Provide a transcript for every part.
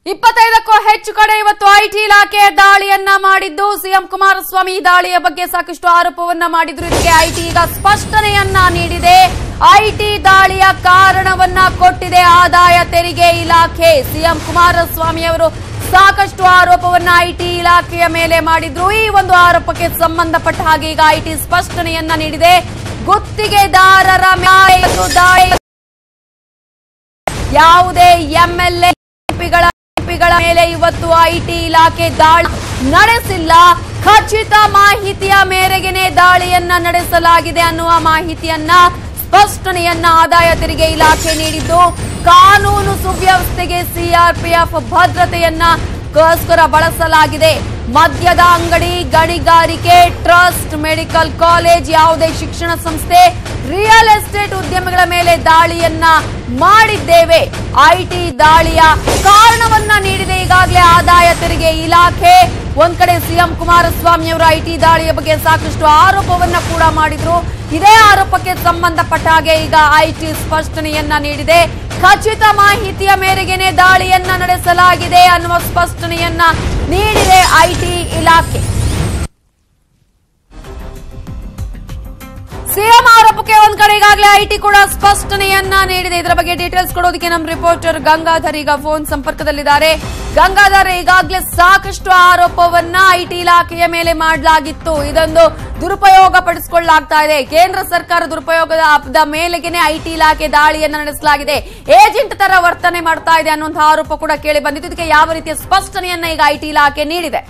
25ಕ್ಕೂ ಹೆಚ್ಚು ಕಡೆ ಇವತ್ತು ಐಟಿ ಇಲಾಖೆ ದಾಳಿಯನ್ನ ಮಾಡಿದ್ದು ಸಿಎಂ ಕುಮಾರಸ್ವಾಮಿ ದಾಳಿಯ ಬಗ್ಗೆ ಸಾಕಷ್ಟು ಆರೋಪವನ್ನ ಮಾಡಿದ್ರು. ಇದಕ್ಕೆ ಐಟಿ ಈಗ ಸ್ಪಷ್ಟನೆಯನ್ನ ನೀಡಿದೆ. ಐಟಿ ದಾಳಿಯ ಕಾರಣವನ್ನ ಕೊಟ್ಟಿದೆ ಆದಾಯ ತೆರಿಗೆ ಇಲಾಖೆ. ಸಿಎಂ ಕುಮಾರಸ್ವಾಮಿ ಅವರು ಸಾಕಷ್ಟು ಆರೋಪವನ್ನ ಐಟಿ ಇಲಾಖೆಯ ಮೇಲೆ ಮಾಡಿದ್ರು. ಈ ಒಂದು ಆರೋಪಕ್ಕೆ ಸಂಬಂಧಪಟ್ಟ ಹಾಗೆ ಈಗ ಐಟಿ ಸ್ಪಷ್ಟನೆಯನ್ನ ನೀಡಿದೆ. ಗುತ್ತಿಗೆದಾರರ ಮೇಲೆ ಯಾವುದೇ ಎಂಎಲ್ಎ ಗಳ ಮೇಲೆ ಇವತ್ತು ಐಟಿ ಇಲಾಖೆ ದಾಳಿ ನಡೆಸಿಲ್ಲ. ಖಚಿತ ಮಾಹಿತಿಯ ಮೇರೆಗೆನೆ ದಾಳಿಯನ್ನ ನಡೆಸಲಾಗಿದೆ ಅನ್ನುವ ಮಾಹಿತಿಯನ್ನ ಸ್ಪಷ್ಟನೆಯನ್ನ ಆದಾಯ ತೆರಿಗೆ ಇಲಾಖೆ ನೀಡಿದ್ದು, ಕಾನೂನು ಸುವ್ಯವಸ್ಥೆಗೆ ಸಿಆರ್ಪಿಎಫ್ ಭದ್ರತೆಯನ್ನ ಗೋಸ್ಕರ ಬಳಸಲಾಗಿದೆ. ಮದ್ಯದ ಅಂಗಡಿ, ಗಣಿಗಾರಿಕೆ, ಟ್ರಸ್ಟ್, ಮೆಡಿಕಲ್ ಕಾಲೇಜ್, ಯಾವುದೇ ಶಿಕ್ಷಣ ಸಂಸ್ಥೆ, ರಿಯಲ್ ಎಸ್ಟೇಟ್ ಉದ್ಯಮಗಳ ಮೇಲೆ ದಾಳಿಯನ್ನ ಮಾಡಿದ್ದೇವೆ. ಐಟಿ ದಾಳಿಯ ಕಾರಣವನ್ನ ನೀಡಿದೆ ಈಗಾಗಲೇ ಆದಾಯ ತೆರಿಗೆ ಇಲಾಖೆ. ಒಂದ್ ಕಡೆ ಸಿಎಂ ಕುಮಾರಸ್ವಾಮಿ ಅವರು ಐಟಿ ದಾಳಿಯ ಬಗ್ಗೆ ಸಾಕಷ್ಟು ಆರೋಪವನ್ನ ಕೂಡ ಮಾಡಿದ್ರು. ಇದೇ ಆರೋಪಕ್ಕೆ ಸಂಬಂಧಪಟ್ಟ ಹಾಗೆ ಈಗ ಐಟಿ ಸ್ಪಷ್ಟನೆಯನ್ನ ನೀಡಿದೆ. ಖಚಿತ ಮಾಹಿತಿಯ ಮೇರೆಗೆನೆ ದಾಳಿಯನ್ನ ನಡೆಸಲಾಗಿದೆ ಅನ್ನುವ ಸ್ಪಷ್ಟನೆಯನ್ನ ನೀಡಿದೆ ಐಟಿ ಇಲಾಖೆ. ಸಿಎಂ ಆರೋಪಕ್ಕೆ ಒಂದ್ ಕಡೆ ಈಗಾಗಲೇ ಐಟಿ ಕೂಡ ಸ್ಪಷ್ಟನೆಯನ್ನ ನೀಡಿದೆ. ಇದರ ಬಗ್ಗೆ ಡೀಟೇಲ್ಸ್ ಕೊಡೋದಕ್ಕೆ ನಮ್ಮ ರಿಪೋರ್ಟರ್ ಗಂಗಾಧರ್ ಈಗ ಫೋನ್ ಸಂಪರ್ಕದಲ್ಲಿದ್ದಾರೆ. ಗಂಗಾಧರ್, ಈಗಾಗಲೇ ಸಾಕಷ್ಟು ಆರೋಪವನ್ನ ಐಟಿ ಇಲಾಖೆಯ ಮೇಲೆ ಮಾಡಲಾಗಿತ್ತು. ಇದೊಂದು ದುರುಪಯೋಗ ಪಡಿಸಿಕೊಳ್ಳಲಾಗ್ತಾ ಇದೆ. ಕೇಂದ್ರ ಸರ್ಕಾರ ದುರುಪಯೋಗದ ಮೇಲೆಗೆನೆ ಐಟಿ ಇಲಾಖೆ ದಾಳಿಯನ್ನ ನಡೆಸಲಾಗಿದೆ. ಏಜೆಂಟ್ ತರ ವರ್ತನೆ ಮಾಡ್ತಾ ಇದೆ ಅನ್ನುವಂತಹ ಆರೋಪ ಕೂಡ ಕೇಳಿ ಬಂದಿತ್ತು. ಇದಕ್ಕೆ ಯಾವ ರೀತಿಯ ಸ್ಪಷ್ಟನೆಯನ್ನ ಈಗ ಐಟಿ ಇಲಾಖೆ ನೀಡಿದೆ?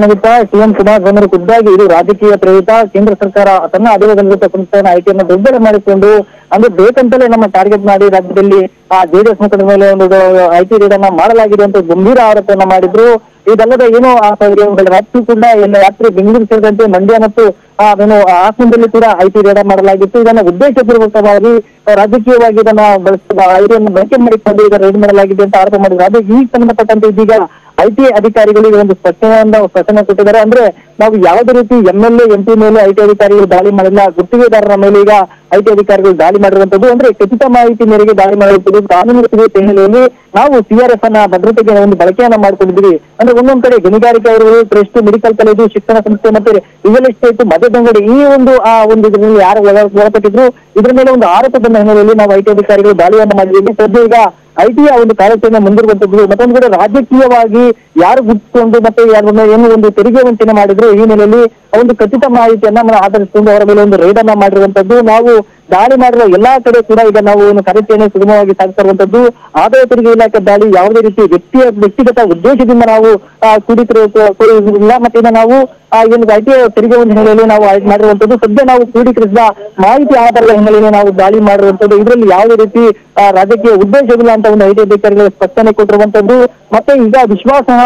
ನಮಿತಾ, ಸಿಎಂ ಕುಮಾರಸ್ವಾಮಿ ಖುದ್ದಾಗಿ ಇದು ರಾಜಕೀಯ ಪ್ರೇರಿತ. ಕೇಂದ್ರ ಸರ್ಕಾರ ತನ್ನ ಅಧಿಕಾರಿಗಳ ಸಂಸ್ಥೆಯನ್ನು ಐಟಿಯನ್ನು ದುರ್ಬಲ ಮಾಡಿಕೊಂಡು ಅಂದ್ರೆ ಬೇಕಂತಲೇ ನಮ್ಮ ಟಾರ್ಗೆಟ್ ಮಾಡಿ ರಾಜ್ಯದಲ್ಲಿ ಜೆಡಿಎಸ್ ಮುಖದ ಮೇಲೆ ಒಂದು ಐಟಿ ರೇಡ್ ಅನ್ನ ಮಾಡಲಾಗಿದೆ ಅಂತ ಗಂಭೀರ ಆರೋಪವನ್ನ ಮಾಡಿದ್ರು. ಇದಲ್ಲದೆ ಏನು ರಾತ್ರಿ ಕೂಡ ಎಲ್ಲ ರಾತ್ರಿ ಬೆಂಗಳೂರು ಸೇರಿದಂತೆ ಮಂಡ್ಯ ಮತ್ತು ಹಾಸನದಲ್ಲಿ ಕೂಡ ಐಟಿ ರೇಡ್ ಮಾಡಲಾಗಿತ್ತು. ಇದನ್ನ ಉದ್ದೇಶಪೂರ್ವಕವಾಗಿ ರಾಜಕೀಯವಾಗಿ ಇದನ್ನ ಐಟಿಯನ್ನು ಬಳಕೆ ಮಾಡಿಕೊಂಡು ಈಗ ರೇಡ್ ಮಾಡಲಾಗಿದೆ ಅಂತ ಆರೋಪ ಮಾಡಿದ್ರು. ಅದೇ ಈ ಸಂಬಂಧಪಟ್ಟಂತೆ ಇದೀಗ ಐಟಿ ಅಧಿಕಾರಿಗಳಿಗೆ ಒಂದು ಸ್ಪಷ್ಟನೆ ಕೊಟ್ಟಿದ್ದಾರೆ. ಅಂದ್ರೆ ನಾವು ಯಾವುದೇ ರೀತಿ ಎಂಎಲ್ಎ ಎಂಪಿ ಮೇಲೆ ಐಟಿ ಅಧಿಕಾರಿಗಳು ದಾಳಿ ಮಾಡಿಲ್ಲ, ಗುತ್ತಿಗೆದಾರರ ಮೇಲೆ ಈಗ ಐಟಿ ಅಧಿಕಾರಿಗಳು ದಾಳಿ ಮಾಡಿರುವಂತದ್ದು. ಅಂದ್ರೆ ಖಚಿತ ಮಾಹಿತಿ ಮೇರೆಗೆ ದಾಳಿ ಮಾಡಿರುತ್ತದೆ. ಕಾನೂನು ಸುವ್ಯವಸ್ಥೆ ಹಿನ್ನೆಲೆಯಲ್ಲಿ ನಾವು ಸಿಆರ್ಎಫ್ ಅನ್ನ ಭದ್ರತೆಗೆ ಒಂದು ಬಳಕೆಯನ್ನ ಮಾಡ್ಕೊಂಡಿದ್ದೀವಿ. ಅಂದ್ರೆ ಒಂದೊಂದ್ ಕಡೆ ಗಣಿಗಾರಿಕೆ ಇರುವುದು, ಟ್ರಸ್ಟ್, ಮೆಡಿಕಲ್ ಕಾಲೇಜು, ಶಿಕ್ಷಣ ಸಂಸ್ಥೆ ಮತ್ತೆ ರಿಯಲ್ ಎಸ್ಟೇಟ್, ಮದ್ಯದಂಗಡಿ ಈ ಒಂದು ಇದರಲ್ಲಿ ಯಾರು ಒಳಪಟ್ಟಿದ್ರು ಇದರ ಮೇಲೆ ಒಂದು ಆರೋಪದ ಹಿನ್ನೆಲೆಯಲ್ಲಿ ನಾವು ಐಟಿ ಅಧಿಕಾರಿಗಳು ದಾಳಿಯನ್ನ ಮಾಡಿದ್ದೀವಿ. ಸದ್ಯ ಈಗ ಐಟಿಯ ಒಂದು ಕಾರ್ಯಾಚರಣೆ ಮುಂದುವರೆದಂತದ್ದು. ಮತ್ತೊಂದು ಕಡೆ ರಾಜಕೀಯವಾಗಿ ಯಾರು ಗುರುತಿಸಿಕೊಂಡು ಮತ್ತೆ ಏನು ಒಂದು ತೆರಿಗೆ ವಂಚನೆ ಮಾಡಿದ್ರು ಈ ನೆಲೆಯಲ್ಲಿ ಒಂದು ಖಚಿತ ಮಾಹಿತಿಯನ್ನ ಆಧರಿಸಿಕೊಂಡು ಅವರ ಮೇಲೆ ಒಂದು ರೇಡ್ ಅನ್ನ ಮಾಡಿರುವಂತದ್ದು. ನಾವು ದಾಳಿ ಮಾಡಿರುವ ಎಲ್ಲಾ ಕಡೆ ಕೂಡ ಈಗ ನಾವು ಒಂದು ಕಾರ್ಯಾಚರಣೆ ಸುಗಮವಾಗಿ ಸಾಗ್ತಾ ಇರುವಂತದ್ದು. ಆದಾಯ ತೆರಿಗೆ ಇಲಾಖೆ ದಾಳಿ ಯಾವುದೇ ರೀತಿ ವ್ಯಕ್ತಿಗತ ಉದ್ದೇಶದಿಂದ ನಾವು ಕೂಡಿಲ್ಲ. ಮತ್ತೆ ಈಗ ನಾವು ಏನು ಐಟಿ ತೆರಿಗೆ ಒಂದು ಹಿನ್ನೆಲೆಯಲ್ಲಿ ನಾವು ಮಾಡಿರುವಂತದ್ದು. ಸದ್ಯ ನಾವು ಕ್ರೋಢೀಕರಿಸಿದ ಮಾಹಿತಿ ಆಧಾರದ ಹಿನ್ನೆಲೆಯಲ್ಲಿ ನಾವು ದಾಳಿ ಮಾಡಿರುವಂತದ್ದು. ಇದರಲ್ಲಿ ಯಾವುದೇ ರೀತಿ ರಾಜಕೀಯ ಉದ್ದೇಶವಿಲ್ಲ ಅಂತ ಒಂದು ಐಟಿ ಅಧಿಕಾರಿಗಳು ಸ್ಪಷ್ಟನೆ ಕೊಟ್ಟಿರುವಂತದ್ದು. ಮತ್ತೆ ಈಗ ವಿಶ್ವಾಸಾರ್ಹ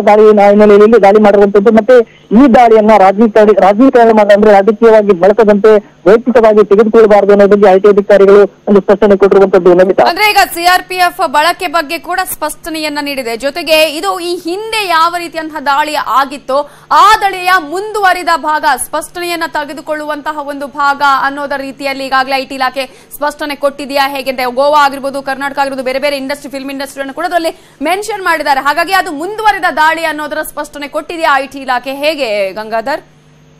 ದಾಳಿ ಹಿನ್ನೆಲೆಯಲ್ಲಿ ದಾಳಿ ಮಾಡಿರುವಂತದ್ದು. ಮತ್ತೆ ಈ ದಾಳಿಯನ್ನ ರಾಜಕೀಕರಣ ಅಂದ್ರೆ ರಾಜಕೀಯವಾಗಿ ಬಳಸದಂತೆ ವೈಯಕ್ತಿಕವಾಗಿ ತೆಗೆದುಕೊಳ್ಳಬಾರದು ಅನ್ನೋ ಬಗ್ಗೆ ಐಟಿ ಅಧಿಕಾರಿಗಳು ಒಂದು ಸ್ಪಷ್ಟನೆ ಕೊಟ್ಟಿರುವಂತದ್ದು. ಅಂದ್ರೆ ಈಗ ಸಿಆರ್ಪಿಎಫ್ ಬಳಕೆ ಬಗ್ಗೆ ಕೂಡ ಸ್ಪಷ್ಟನೆಯನ್ನ ನೀಡಿದೆ. ಜೊತೆಗೆ ಇದು ಈ ಹಿಂದೆ ಯಾವ ರೀತಿಯಂತಹ ದಾಳಿ ಆಗಿತ್ತು ಆ ದಾಳಿಯ ಮುಂದುವರಿದ ಭಾಗ, ಸ್ಪಷ್ಟನೆಯನ್ನ ತೆಗೆದುಕೊಳ್ಳುವಂತಹ ಒಂದು ಭಾಗ ಅನ್ನೋದರ ರೀತಿಯಲ್ಲಿ ಈಗಾಗಲೇ ಐಟಿ ಇಲಾಖೆ ಸ್ಪಷ್ಟನೆ ಕೊಟ್ಟಿದೆಯಾ ಹೇಗೆ ಅಂತ? ಗೋವಾ ಆಗಿರ್ಬೋದು, ಕರ್ನಾಟಕ ಆಗಿರ್ಬೋದು, ಬೇರೆ ಬೇರೆ ಇಂಡಸ್ಟ್ರಿ, ಫಿಲ್ಮ್ ಇಂಡಸ್ಟ್ರಿಯನ್ನು ಕೂಡ ಅದರಲ್ಲಿ ಮೆನ್ಷನ್ ಮಾಡಿದ್ದಾರೆ. ಹಾಗಾಗಿ ಅದು ಮುಂದುವರಿದ ದಾಳಿ ಅನ್ನೋದರ ಸ್ಪಷ್ಟನೆ ಕೊಟ್ಟಿದೆಯಾ ಐಟಿ ಇಲಾಖೆ ಹೇಗೆ ಗಂಗಾಧರ್?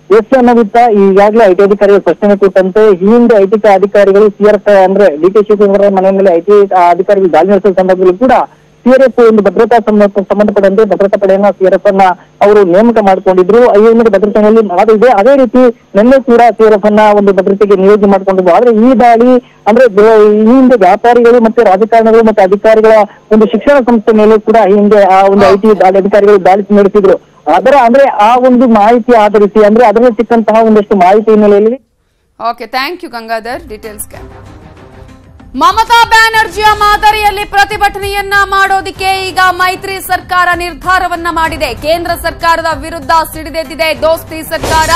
ಎಸ್ ಅನ್ನೋದಿತ್ತ ಈಗಾಗಲೇ ಐಟಿ ಅಧಿಕಾರಿಗಳು ಸ್ಪಷ್ಟನೆ ಕೊಟ್ಟಂತೆ ಈ ಹಿಂದೆ ಐಟಿ ಅಧಿಕಾರಿಗಳು ಸಿಆರ್ಎಫ್ ಅಂದ್ರೆ ಡಿಕೆ ಶಿವಕುಮಾರ್ ಮನೆ ಮೇಲೆ ಐಟಿ ಅಧಿಕಾರಿಗಳು ದಾಳಿ ನಡೆಸುವ ಸಂದರ್ಭದಲ್ಲಿ ಕೂಡ ಸಿಆರ್ಎಫ್ ಒಂದು ಭದ್ರತಾ ಸಂಬಂಧಪಟ್ಟಂತೆ ಭದ್ರತಾ ಪಡೆಯನ್ನ ಸಿಆರ್ಎಫ್ ಅನ್ನ ಅವರು ನೇಮಕ ಮಾಡಿಕೊಂಡಿದ್ರು. ಈ ಒಂದು ಭದ್ರತೆಯಲ್ಲಿ ಇದೆ. ಅದೇ ರೀತಿ ನಿನ್ನೆ ಕೂಡ ಸಿಆರ್ಎಫ್ ಅನ್ನ ಒಂದು ಭದ್ರತೆಗೆ ನಿಯೋಜನೆ ಮಾಡಿಕೊಂಡಿದ್ರು. ಆದ್ರೆ ಈ ದಾಳಿ ಅಂದ್ರೆ ಈ ಹಿಂದೆ ವ್ಯಾಪಾರಿಗಳು ಮತ್ತೆ ರಾಜಕಾರಣಿಗಳು ಮತ್ತೆ ಅಧಿಕಾರಿಗಳ ಒಂದು ಶಿಕ್ಷಣ ಸಂಸ್ಥೆ ಮೇಲೆ ಕೂಡ ಈ ಹಿಂದೆ ಆ ಒಂದು ಐಟಿ ಅಧಿಕಾರಿಗಳು ದಾಳಿ ನಡೆಸಿದ್ರು. ಅದರ ಅಂದ್ರೆ ಆ ಒಂದು ಮಾಹಿತಿ ಆಧರಿಸಿ ಅಂದ್ರೆ ಅದರಲ್ಲಿ ಸಿಕ್ಕಂತಹ ಒಂದಷ್ಟು ಮಾಹಿತಿ ಹಿನ್ನೆಲೆಯಲ್ಲಿ. ಓಕೆ, ಥ್ಯಾಂಕ್ ಯು ಗಂಗಾಧರ್ ಡೀಟೇಲ್ಸ್ಗೆ. ಮಮತಾ ಬ್ಯಾನರ್ಜಿಯ ಮಾದರಿಯಲ್ಲಿ ಪ್ರತಿಭಟನೆಯನ್ನ ಮಾಡೋದಿಕ್ಕೆ ಈಗ ಮೈತ್ರಿ ಸರ್ಕಾರ ನಿರ್ಧಾರವನ್ನ ಮಾಡಿದೆ. ಕೇಂದ್ರ ಸರ್ಕಾರದ ವಿರುದ್ಧ ಸಿಡಿದೆದ್ದಿದೆ ದೋಸ್ತಿ ಸರ್ಕಾರ.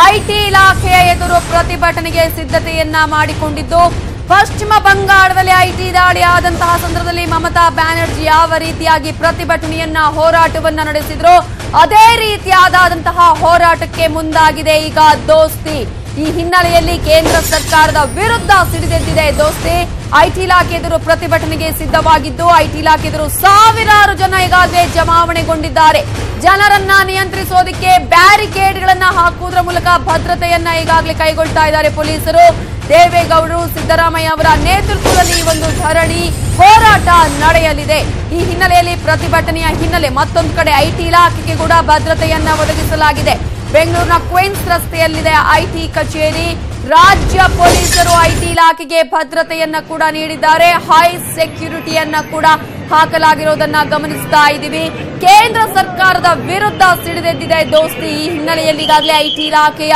ಐಟಿ ಇಲಾಖೆಯ ಎದುರು ಪ್ರತಿಭಟನೆಗೆ ಸಿದ್ಧತೆಯನ್ನ ಮಾಡಿಕೊಂಡಿದ್ದು, ಪಶ್ಚಿಮ ಬಂಗಾಳದಲ್ಲಿ ಐಟಿ ದಾಳಿ ಆದಂತಹ ಸಂದರ್ಭದಲ್ಲಿ ಮಮತಾ ಬ್ಯಾನರ್ಜಿ ಯಾವ ರೀತಿಯಾಗಿ ಪ್ರತಿಭಟನೆಯನ್ನ ಹೋರಾಟವನ್ನ ನಡೆಸಿದ್ರು ಅದೇ ರೀತಿಯಾದಂತಹ ಹೋರಾಟಕ್ಕೆ ಮುಂದಾಗಿದೆ ಈಗ ದೋಸ್ತಿ. ಈ ಹಿನ್ನೆಲೆಯಲ್ಲಿ ಕೇಂದ್ರ ಸರ್ಕಾರದ ವಿರುದ್ಧ ಸಿಡಿದೆದ್ದಿದೆ ದೋಸ್ತಿ. ಐಟಿ ಇಲಾಖೆ ಎದುರು ಪ್ರತಿಭಟನೆಗೆ ಸಿದ್ಧವಾಗಿದ್ದು ಐಟಿ ಇಲಾಖೆ ಎದುರು ಸಾವಿರಾರು ಜನ ಈಗಾಗಲೇ ಜಮಾವಣೆಗೊಂಡಿದ್ದಾರೆ. ಜನರನ್ನ ನಿಯಂತ್ರಿಸೋದಕ್ಕೆ ಬ್ಯಾರಿಕೇಡ್ಗಳನ್ನ ಹಾಕುವುದರ ಮೂಲಕ ಭದ್ರತೆಯನ್ನ ಈಗಾಗಲೇ ಕೈಗೊಳ್ತಾ ಇದ್ದಾರೆ ಪೊಲೀಸರು. ದೇವೇಗೌಡರು ಸಿದ್ದರಾಮಯ್ಯ ಅವರ ನೇತೃತ್ವದಲ್ಲಿ ಈ ಒಂದು ಧರಣಿ ಹೋರಾಟ ನಡೆಯಲಿದೆ. ಈ ಹಿನ್ನೆಲೆಯಲ್ಲಿ ಪ್ರತಿಭಟನೆಯ ಹಿನ್ನೆಲೆ ಮತ್ತೊಂದು ಕಡೆ ಐಟಿ ಇಲಾಖೆಗೆ ಕೂಡ ಭದ್ರತೆಯನ್ನ ಒದಗಿಸಲಾಗಿದೆ. ಬೆಂಗಳೂರಿನ ಕ್ವೀನ್ಸ್ ರಸ್ತೆಯಲ್ಲಿದೆ ಐಟಿ ಕಚೇರಿ. ರಾಜ್ಯ ಪೊಲೀಸರು ಐಟಿ ಇಲಾಖೆಗೆ ಭದ್ರತೆಯನ್ನ ಕೂಡ ನೀಡಿದ್ದಾರೆ. ಹೈ ಸೆಕ್ಯೂರಿಟಿಯನ್ನ ಕೂಡ ಹಾಕಲಾಗಿರೋದನ್ನ ಗಮನಿಸ್ತಾ ಇದ್ದೀವಿ. ಕೇಂದ್ರ ಸರ್ಕಾರದ ವಿರುದ್ಧ ಸಿಡಿದೆದ್ದಿದೆ ದೋಸ್ತಿ. ಈ ಹಿನ್ನೆಲೆಯಲ್ಲಿ ಈಗಾಗಲೇ ಐಟಿ ಇಲಾಖೆಯ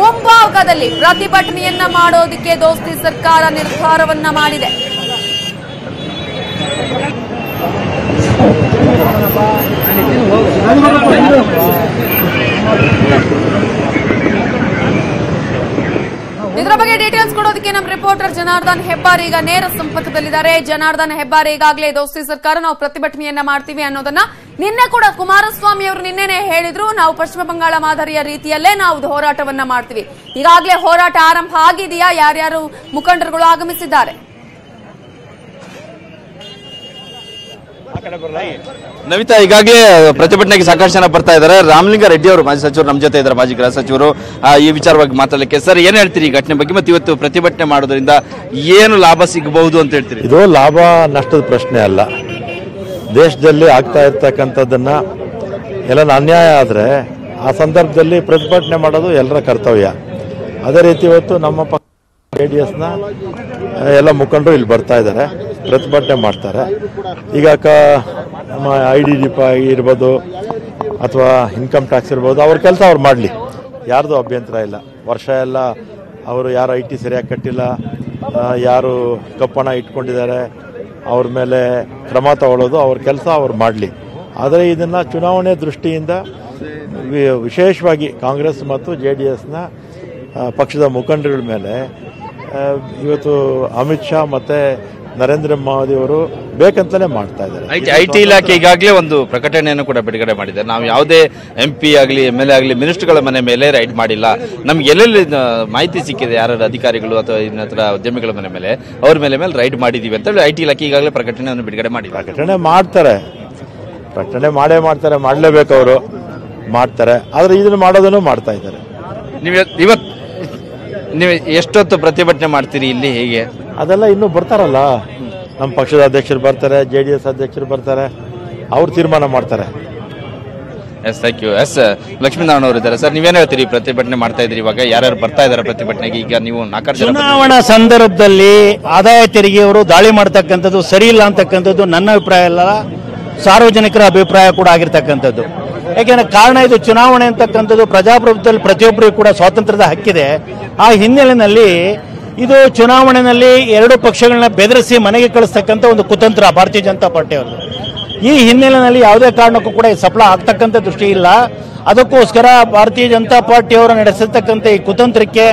ಮುಂಭಾಗದಲ್ಲಿ ಪ್ರತಿಭಟನೆಯನ್ನ ಮಾಡೋದಕ್ಕೆ ದೋಸ್ತಿ ಸರ್ಕಾರ ನಿರ್ಧಾರವನ್ನ ಮಾಡಿದೆ. ಇದರ ಬಗ್ಗೆ ಡೀಟೇಲ್ಸ್ ಕೊಡೋದಕ್ಕೆ ನಮ್ಮ ರಿಪೋರ್ಟರ್ ಜನಾರ್ದನ್ ಹೆಬ್ಬಾರ್ ಈಗ ನೇರ ಸಂಪರ್ಕದಲ್ಲಿದ್ದಾರೆ. ಜನಾರ್ದನ್ ಹೆಬ್ಬಾರ್, ಈಗಾಗಲೇ ದೋಸ್ತಿ ಸರ್ಕಾರ ನಾವು ಪ್ರತಿಭಟನೆಯನ್ನ ಮಾಡ್ತೀವಿ ಅನ್ನೋದನ್ನ ನಿನ್ನೆ ಕೂಡ ಕುಮಾರಸ್ವಾಮಿ ಅವರು ನಿನ್ನೆನೆ ಹೇಳಿದ್ರು. ನಾವು ಪಶ್ಚಿಮ ಬಂಗಾಳ ಮಾದರಿಯ ರೀತಿಯಲ್ಲೇ ನಾವು ಹೋರಾಟವನ್ನ ಮಾಡ್ತೀವಿ. ಈಗಾಗಲೇ ಹೋರಾಟ ಆರಂಭ ಆಗಿದೆಯಾ? ಯಾರ್ಯಾರು ಮುಖಂಡರುಗಳು ಆಗಮಿಸಿದ್ದಾರೆ? ನವಿತಾ, ಈಗಾಗಲೇ ಪ್ರತಿಭಟನೆಗೆ ಸಾಕಷ್ಟು ಜನ ಬರ್ತಾ ಇದ್ದಾರೆ. ರಾಮಲಿಂಗ ರೆಡ್ಡಿ ಅವರು ಮಾಜಿ ಸಚಿವರು ನಮ್ಮ ಜೊತೆ ಇದ್ದಾರೆ, ಮಾಜಿ ಗೃಹ ಸಚಿವರು. ಈ ವಿಚಾರವಾಗಿ ಮಾತಾಡಲಿಕ್ಕೆ ಸರ್, ಏನ್ ಹೇಳ್ತೀರಿ ಈ ಘಟನೆ ಬಗ್ಗೆ? ಮತ್ತೆ ಇವತ್ತು ಪ್ರತಿಭಟನೆ ಮಾಡೋದ್ರಿಂದ ಏನು ಲಾಭ ಸಿಗಬಹುದು ಅಂತ ಹೇಳ್ತೀರಿ? ಇದು ಲಾಭ ನಷ್ಟದ ಪ್ರಶ್ನೆ ಅಲ್ಲ. ದೇಶದಲ್ಲಿ ಆಗ್ತಾ ಇರ್ತಕ್ಕಂಥದ್ದನ್ನ ಎಲ್ಲ ಅನ್ಯಾಯ ಆದ್ರೆ ಆ ಸಂದರ್ಭದಲ್ಲಿ ಪ್ರತಿಭಟನೆ ಮಾಡೋದು ಎಲ್ಲರ ಕರ್ತವ್ಯ. ಅದೇ ರೀತಿ ಇವತ್ತು ನಮ್ಮ ಪಕ್ಷ JDSನ ಎಲ್ಲ ಮುಖಂಡರು ಇಲ್ಲಿ ಬರ್ತಾ ಇದ್ದಾರೆ, ಪ್ರತಿಭಟನೆ ಮಾಡ್ತಾರೆ. ಈಗ ನಮ್ಮ IDDP ಇರ್ಬೋದು ಅಥವಾ ಇನ್ಕಮ್ ಟ್ಯಾಕ್ಸ್ ಇರ್ಬೋದು, ಅವ್ರ ಕೆಲಸ ಅವ್ರು ಮಾಡಲಿ, ಯಾರ್ದು ಅಭ್ಯಂತರ ಇಲ್ಲ. ವರ್ಷ ಎಲ್ಲ ಅವರು ಯಾರು IT ಸರಿಯಾಗಿ ಕಟ್ಟಿಲ್ಲ, ಯಾರು ಕಪ್ಪಣ ಇಟ್ಕೊಂಡಿದ್ದಾರೆ ಅವ್ರ ಮೇಲೆ ಕ್ರಮ ತಗೊಳ್ಳೋದು ಅವ್ರ ಕೆಲಸ ಅವ್ರು ಮಾಡಲಿ. ಆದರೆ ಇದನ್ನು ಚುನಾವಣೆ ದೃಷ್ಟಿಯಿಂದ ವಿಶೇಷವಾಗಿ ಕಾಂಗ್ರೆಸ್ ಮತ್ತು JDSನ ಪಕ್ಷದ ಮುಖಂಡರುಗಳ ಮೇಲೆ ಇವತ್ತು ಅಮಿತ್ ಶಾ ಮತ್ತೆ ನರೇಂದ್ರ ಮೋದಿ ಅವರು ಬೇಕಂತಾನೆ ಮಾಡ್ತಾ ಇದ್ದಾರೆ. ಐಟಿ ಇಲಾಖೆ ಈಗಾಗಲೇ ಒಂದು ಪ್ರಕಟಣೆಯನ್ನು ಕೂಡ ಬಿಡುಗಡೆ ಮಾಡಿದೆ. ನಾವು ಯಾವುದೇ MP ಆಗಲಿ MLA ಆಗಲಿ ಮಿನಿಸ್ಟರ್ಗಳ ಮನೆ ಮೇಲೆ ರೈಡ್ ಮಾಡಿಲ್ಲ. ನಮ್ಗೆ ಎಲ್ಲೆಲ್ಲಿ ಮಾಹಿತಿ ಸಿಕ್ಕಿದೆ ಯಾರು ಅಧಿಕಾರಿಗಳು ಅಥವಾ ಇನ್ನಿತರ ಉದ್ಯಮಿಗಳ ಮನೆ ಮೇಲೆ ಅವ್ರ ಮೇಲೆ ರೈಡ್ ಮಾಡಿದೀವಿ ಅಂತ ಹೇಳಿ ಐಟಿ ಇಲಾಖೆ ಈಗಾಗಲೇ ಪ್ರಕಟಣೆಯನ್ನು ಬಿಡುಗಡೆ ಮಾಡಿ ಪ್ರಕಟಣೆ ಮಾಡ್ತಾರೆ. ಪ್ರಕಟಣೆ ಮಾಡ್ತಾರೆ, ಮಾಡಲೇಬೇಕು, ಅವರು ಮಾಡ್ತಾರೆ. ಆದ್ರೆ ಇದನ್ನು ಮಾಡೋದನ್ನು ಮಾಡ್ತಾ ಇದ್ದಾರೆ. ನೀವು ಎಷ್ಟೊತ್ತು ಪ್ರತಿಭಟನೆ ಮಾಡ್ತೀರಿ ಇಲ್ಲಿ? ಹೇಗೆ ಅದೆಲ್ಲ ಇನ್ನೂ ಬರ್ತಾರಲ್ಲ, ನಮ್ಮ ಪಕ್ಷದ ಅಧ್ಯಕ್ಷರು ಬರ್ತಾರೆ, JDS ಅಧ್ಯಕ್ಷರು ಬರ್ತಾರೆ, ಅವ್ರು ತೀರ್ಮಾನ ಮಾಡ್ತಾರೆ. Yes, thank you. Yes, Lakshminarayana ಅವರು ಇದ್ದಾರೆ. ಸರ್, ನೀವೇನು ಹೇಳ್ತೀರಿ? ಪ್ರತಿಭಟನೆ ಮಾಡ್ತಾ ಇದ್ರಿ, ಇವಾಗ ಯಾರ್ಯಾರು ಬರ್ತಾ ಇದ್ದಾರೆ ಪ್ರತಿಭಟನೆಗೆ? ಈಗ ನೀವು 4 ಜನ ಚುನಾವಣಾ ಸಂದರ್ಭದಲ್ಲಿ ಆದಾಯ ತೆರಿಗೆಯವರು ದಾಳಿ ಮಾಡ್ತಕ್ಕಂಥದ್ದು ಸರಿ ಇಲ್ಲ ಅಂತಕ್ಕಂಥದ್ದು ನನ್ನ ಅಭಿಪ್ರಾಯ ಅಲ್ಲ, ಸಾರ್ವಜನಿಕರ ಅಭಿಪ್ರಾಯ ಕೂಡ ಆಗಿರ್ತಕ್ಕಂಥದ್ದು. ಯಾಕೆಂದ್ರೆ ಕಾರಣ ಇದು ಚುನಾವಣೆ ಅಂತಕ್ಕಂಥದ್ದು ಪ್ರಜಾಪ್ರಭುತ್ವದಲ್ಲಿ ಪ್ರತಿಯೊಬ್ಬರಿಗೂ ಕೂಡ ಸ್ವಾತಂತ್ರ್ಯದ ಹಕ್ಕಿದೆ. ಆ ಹಿನ್ನೆಲೆಯಲ್ಲಿ ಇದು ಚುನಾವಣೆಯಲ್ಲಿ 2 ಪಕ್ಷಗಳನ್ನ ಬೆದರಿಸಿ ಮನೆಗೆ ಕಳಿಸ್ತಕ್ಕಂಥ ಒಂದು ಕುತಂತ್ರ ಭಾರತೀಯ ಜನತಾ ಪಾರ್ಟಿಯವರು. ಈ ಹಿನ್ನೆಲೆಯಲ್ಲಿ ಯಾವುದೇ ಕಾರಣಕ್ಕೂ ಕೂಡ ಸಫಲ ಆಗ್ತಕ್ಕಂಥ ದೃಷ್ಟಿ ಇಲ್ಲ. ಅದಕ್ಕೋಸ್ಕರ ಭಾರತೀಯ ಜನತಾ ಪಾರ್ಟಿಯವರು ನಡೆಸಿರ್ತಕ್ಕಂಥ ಈ ಕುತಂತ್ರಕ್ಕೆ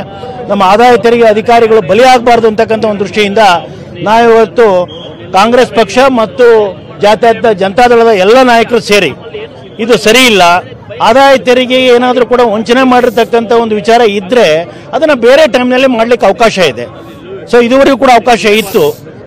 ನಮ್ಮ ಆದಾಯ ತೆರಿಗೆ ಅಧಿಕಾರಿಗಳು ಬಲಿಯಾಗಬಾರದು ಅಂತಕ್ಕಂಥ ಒಂದು ದೃಷ್ಟಿಯಿಂದ ನಾವಿವತ್ತು ಕಾಂಗ್ರೆಸ್ ಪಕ್ಷ ಮತ್ತು ಜಾತ್ಯತೀತ ಜನತಾದಳದ ಎಲ್ಲ ನಾಯಕರು ಸೇರಿ ಇದು ಸರಿ ಇಲ್ಲ, ಆದಾಯ ತೆರಿಗೆ ಏನಾದರೂ ಕೂಡ ವಂಚನೆ ಮಾಡಿರ್ತಕ್ಕಂಥ ಒಂದು ವಿಚಾರ ಇದ್ರೆ ಅದನ್ನ ಬೇರೆ ಟೈಮ್ನಲ್ಲಿ ಮಾಡ್ಲಿಕ್ಕೆ ಅವಕಾಶ ಇದೆ. ಸೊ ಇದುವರೆಗೂ ಕೂಡ ಅವಕಾಶ ಇತ್ತು.